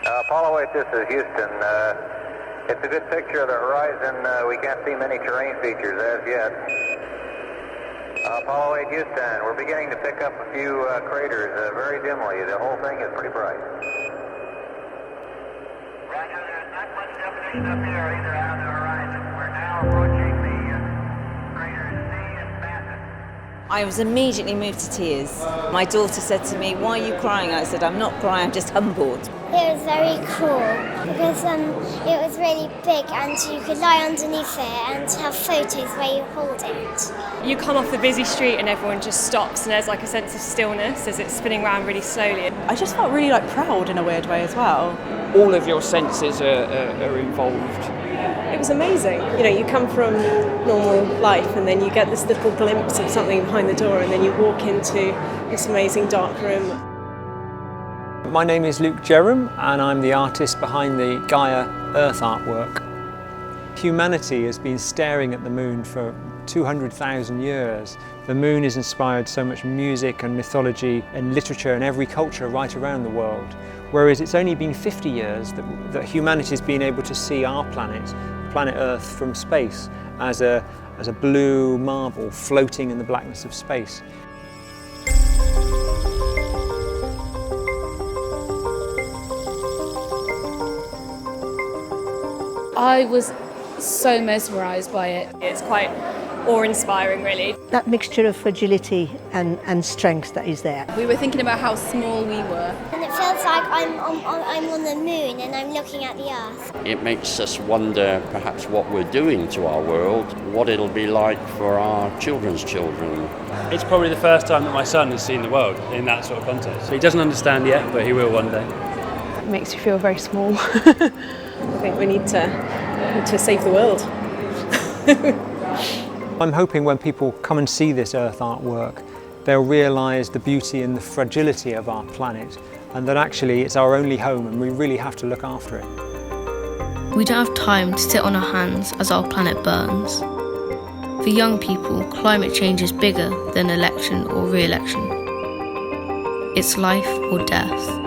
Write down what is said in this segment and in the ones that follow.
Apollo 8, this is Houston. It's a good picture of the horizon. We can't see many terrain features as yet. Apollo 8, Houston, we're beginning to pick up a few craters very dimly. The whole thing is pretty bright. Roger, there's not much definition up here either on the horizon. We're now approaching the craters C and Massive. I was immediately moved to tears. My daughter said to me, "Why are you crying?" I said, "I'm not crying, I'm just humbled." It was very cool because it was really big and you could lie underneath it and have photos where you hold it. You come off the busy street and everyone just stops and there's like a sense of stillness as it's spinning around really slowly. I just felt really proud in a weird way as well. All of your senses are involved. It was amazing. You come from normal life and then you get this little glimpse of something behind the door and then you walk into this amazing dark room. My name is Luke Jerram and I'm the artist behind the Gaia Earth artwork. Humanity has been staring at the moon for 200,000 years. The moon has inspired so much music and mythology and literature in every culture right around the world. Whereas it's only been 50 years that humanity has been able to see our planet Earth from space as a blue marble floating in the blackness of space. I was so mesmerised by it. It's quite awe-inspiring, really. That mixture of fragility and strength that is there. We were thinking about how small we were. And it feels like I'm on the moon and I'm looking at the Earth. It makes us wonder perhaps what we're doing to our world, what it'll be like for our children's children. It's probably the first time that my son has seen the world in that sort of context. He doesn't understand yet, but he will one day. It makes you feel very small. I think we need to save the world. I'm hoping when people come and see this Earth artwork, they'll realise the beauty and the fragility of our planet and that actually it's our only home and we really have to look after it. We don't have time to sit on our hands as our planet burns. For young people, climate change is bigger than election or re-election. It's life or death.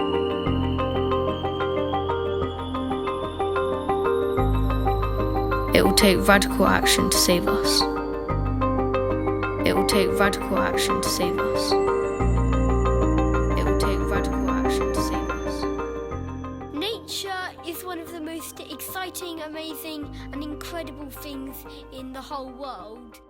It will take radical action to save us. It will take radical action to save us. It will take radical action to save us. Nature is one of the most exciting, amazing and incredible things in the whole world.